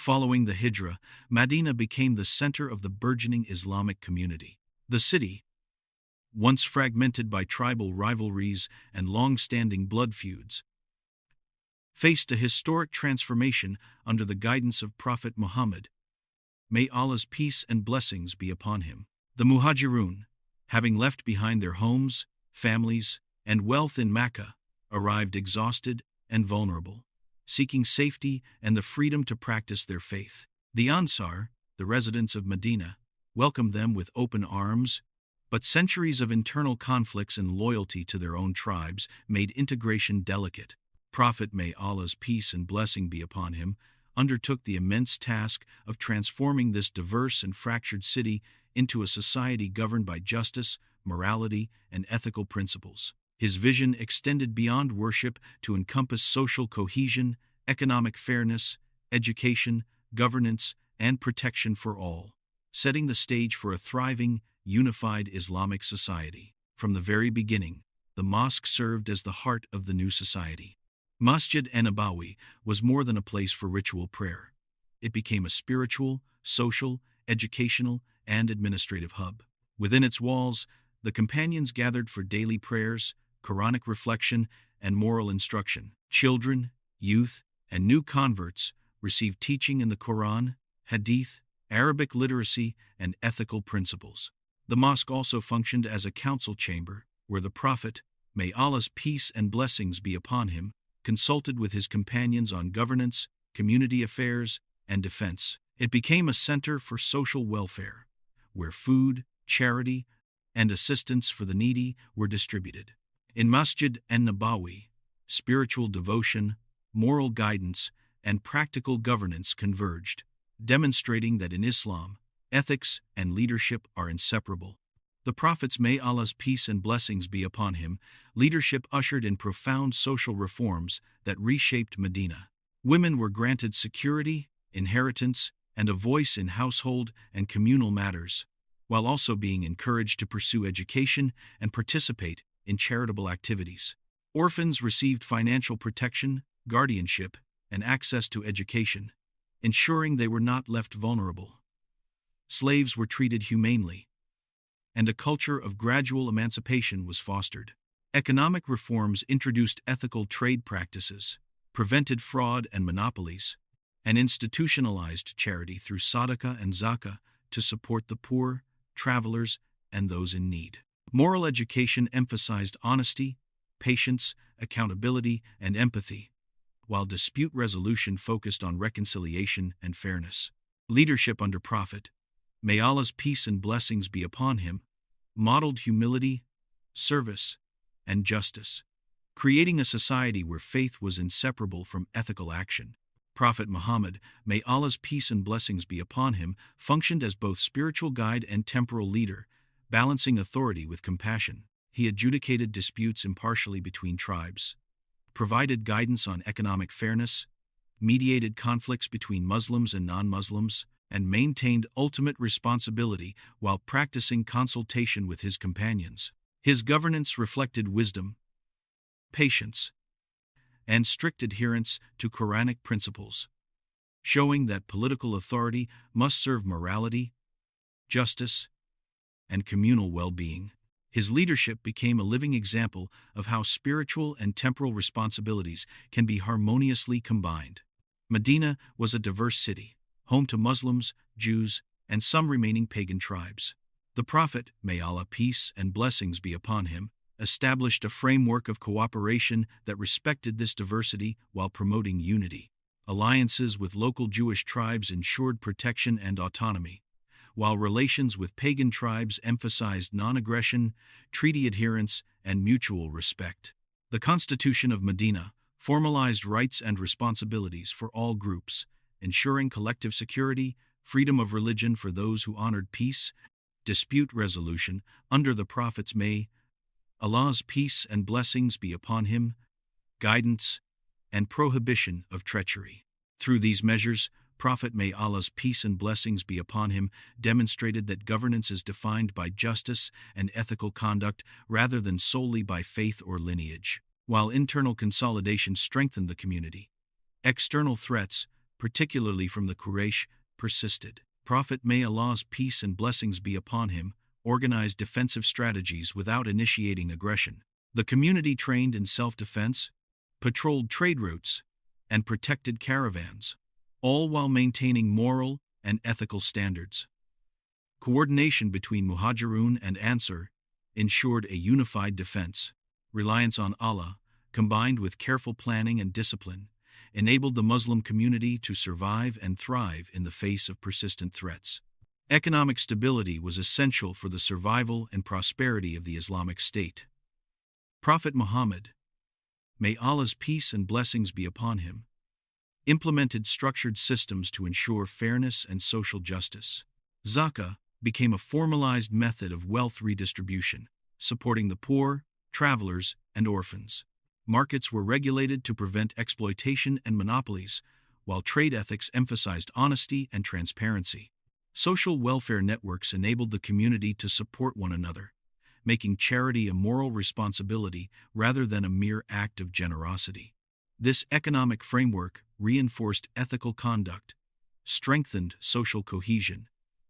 Following the Hijrah, Medina became the center of the burgeoning Islamic community. The city, once fragmented by tribal rivalries and long-standing blood feuds, faced a historic transformation under the guidance of Prophet Muhammad. May Allah's peace and blessings be upon him. The Muhajirun, having left behind their homes, families, and wealth in Makkah, arrived exhausted and vulnerable, seeking safety and the freedom to practice their faith. The Ansar, the residents of Medina, welcomed them with open arms, but centuries of internal conflicts and loyalty to their own tribes made integration delicate. Prophet, may Allah's peace and blessing be upon him, undertook the immense task of transforming this diverse and fractured city into a society governed by justice, morality, and ethical principles. His vision extended beyond worship to encompass social cohesion, economic fairness, education, governance, and protection for all, setting the stage for a thriving, unified Islamic society. From the very beginning, the mosque served as the heart of the new society. Masjid, an-Nabawi was more than a place for ritual prayer. It became a spiritual, social, educational, and administrative hub. Within its walls, the companions gathered for daily prayers, Qur'anic reflection, and moral instruction. Children, youth, and new converts received teaching in the Quran, Hadith, Arabic literacy, and ethical principles. The mosque also functioned as a council chamber, where the Prophet, may Allah's peace and blessings be upon him, consulted with his companions on governance, community affairs, and defense. It became a center for social welfare, where food, charity, and assistance for the needy were distributed. In Masjid, an-Nabawi, spiritual devotion, moral guidance, and practical governance converged, demonstrating that in Islam, ethics and leadership are inseparable. The Prophet's, may Allah's peace and blessings be upon him, leadership ushered in profound social reforms that reshaped Medina. Women were granted security, inheritance, and a voice in household and communal matters, while also being encouraged to pursue education and participate in charitable activities. Orphans received financial protection, guardianship, and access to education, ensuring they were not left vulnerable. Slaves were treated humanely, and a culture of gradual emancipation was fostered. Economic reforms introduced ethical trade practices, prevented fraud and monopolies, and institutionalized charity through sadaqah and zakah to support the poor, travelers, and those in need. Moral education emphasized honesty, patience, accountability, and empathy, while dispute resolution focused on reconciliation and fairness. Leadership under Prophet, may Allah's peace and blessings be upon him, modeled humility, service, and justice, creating a society where faith was inseparable from ethical action. Prophet Muhammad, may Allah's peace and blessings be upon him, functioned as both spiritual guide and temporal leader, balancing authority with compassion. He adjudicated disputes impartially between tribes, provided guidance on economic fairness, mediated conflicts between Muslims and non-Muslims, and maintained ultimate responsibility while practicing consultation with his companions. His governance reflected wisdom, patience, and strict adherence to Qur'anic principles, showing that political authority must serve morality, justice, and communal well-being. His leadership became a living example of how spiritual and temporal responsibilities can be harmoniously combined. Medina was a diverse city, home to Muslims, Jews, and some remaining pagan tribes. The Prophet, may Allah peace and blessings be upon him, established a framework of cooperation that respected this diversity while promoting unity. Alliances with local Jewish tribes ensured protection and autonomy, while relations with pagan tribes emphasized non-aggression, treaty adherence, and mutual respect. The Constitution of Medina formalized rights and responsibilities for all groups, ensuring collective security, freedom of religion for those who honored peace, dispute resolution under the Prophet's, may Allah's peace and blessings be upon him, guidance, and prohibition of treachery. Through these measures, Prophet, may Allah's peace and blessings be upon him, demonstrated that governance is defined by justice and ethical conduct rather than solely by faith or lineage. While internal consolidation strengthened the community, external threats, particularly from the Quraysh, persisted. Prophet, may Allah's peace and blessings be upon him, organized defensive strategies without initiating aggression. The community trained in self-defense, patrolled trade routes, and protected caravans, all while maintaining moral and ethical standards. Coordination between Muhajirun and Ansar ensured a unified defense. Reliance on Allah, combined with careful planning and discipline, enabled the Muslim community to survive and thrive in the face of persistent threats. Economic stability was essential for the survival and prosperity of the Islamic State. Prophet Muhammad, may Allah's peace and blessings be upon him, implemented structured systems to ensure fairness and social justice. Zakah became a formalized method of wealth redistribution, supporting the poor, travelers, and orphans. Markets were regulated to prevent exploitation and monopolies, while trade ethics emphasized honesty and transparency. Social welfare networks enabled the community to support one another, making charity a moral responsibility rather than a mere act of generosity. This economic framework reinforced ethical conduct, strengthened social cohesion,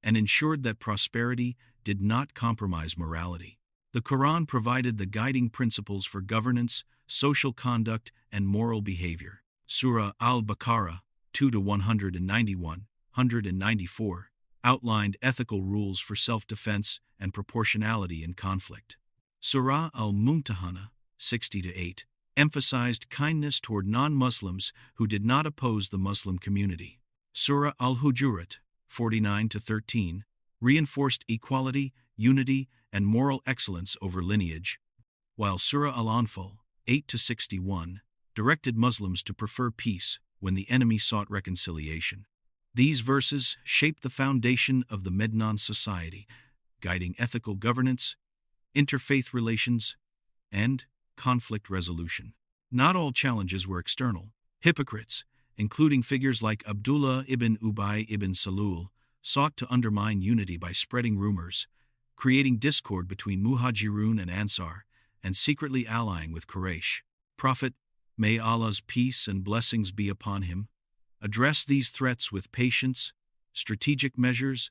and ensured that prosperity did not compromise morality. The Quran provided the guiding principles for governance, social conduct, and moral behavior. Surah Al-Baqarah 2-191, 194, outlined ethical rules for self-defense and proportionality in conflict. Surah Al-Mumtahana 60-8, emphasized kindness toward non-Muslims who did not oppose the Muslim community. Surah Al-Hujurat 49-13, reinforced equality, unity, and moral excellence over lineage, while Surah Al-Anfal 8-61 directed Muslims to prefer peace when the enemy sought reconciliation. These verses shaped the foundation of the Medina society, guiding ethical governance, interfaith relations, and conflict resolution. Not all challenges were external. Hypocrites, including figures like Abdullah ibn Ubay ibn Salul, sought to undermine unity by spreading rumors, creating discord between Muhajirun and Ansar, and secretly allying with Quraysh. Prophet, may Allah's peace and blessings be upon him, addressed these threats with patience, strategic measures,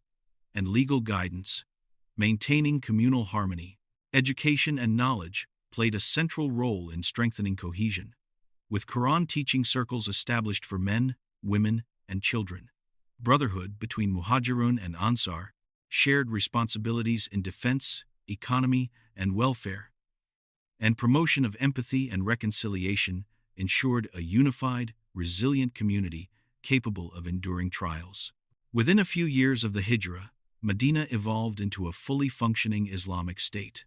and legal guidance. Maintaining communal harmony, education, and knowledge played a central role in strengthening cohesion, with Quran teaching circles established for men, women, and children. Brotherhood between Muhajirun and Ansar shared responsibilities in defense, economy, and welfare, and promotion of empathy and reconciliation ensured a unified, resilient community capable of enduring trials. Within a few years of the Hijrah, Medina evolved into a fully functioning Islamic state.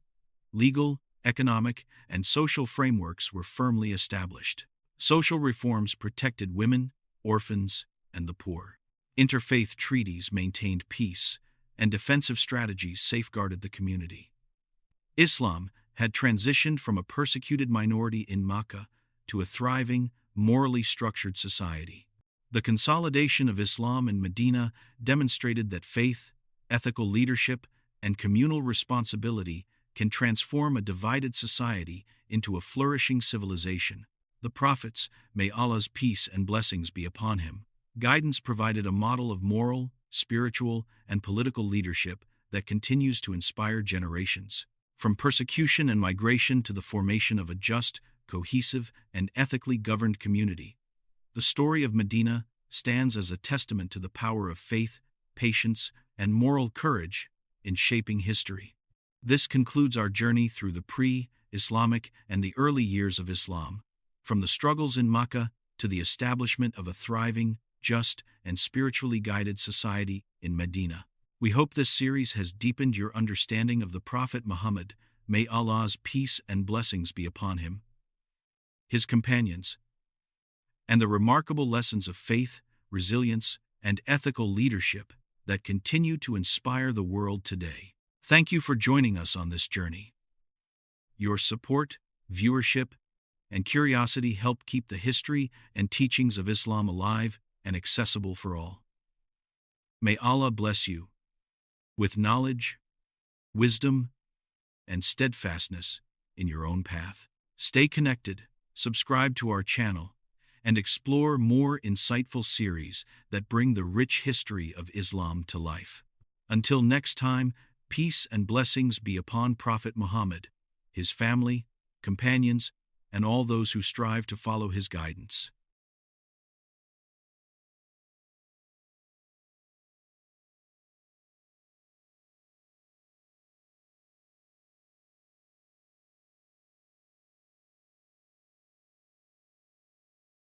Legal, economic, and social frameworks were firmly established. Social reforms protected women, orphans, and the poor. Interfaith treaties maintained peace, and defensive strategies safeguarded the community. Islam had transitioned from a persecuted minority in Makkah to a thriving, morally structured society. The consolidation of Islam in Medina demonstrated that faith, ethical leadership, and communal responsibility can transform a divided society into a flourishing civilization. The prophets, may Allah's peace and blessings be upon him, guidance provided a model of moral, spiritual, and political leadership that continues to inspire generations. From persecution and migration to the formation of a just, cohesive, and ethically governed community, the story of Medina stands as a testament to the power of faith, patience, and moral courage in shaping history. This concludes our journey through the pre-Islamic and the early years of Islam, from the struggles in Makkah to the establishment of a thriving, just, and spiritually guided society in Medina. We hope this series has deepened your understanding of the Prophet Muhammad, may Allah's peace and blessings be upon him, his companions, and the remarkable lessons of faith, resilience, and ethical leadership that continue to inspire the world today. Thank you for joining us on this journey. Your support, viewership, and curiosity help keep the history and teachings of Islam alive and accessible for all. May Allah bless you with knowledge, wisdom, and steadfastness in your own path. Stay connected, subscribe to our channel, and explore more insightful series that bring the rich history of Islam to life. Until next time, peace and blessings be upon Prophet Muhammad, his family, companions, and all those who strive to follow his guidance.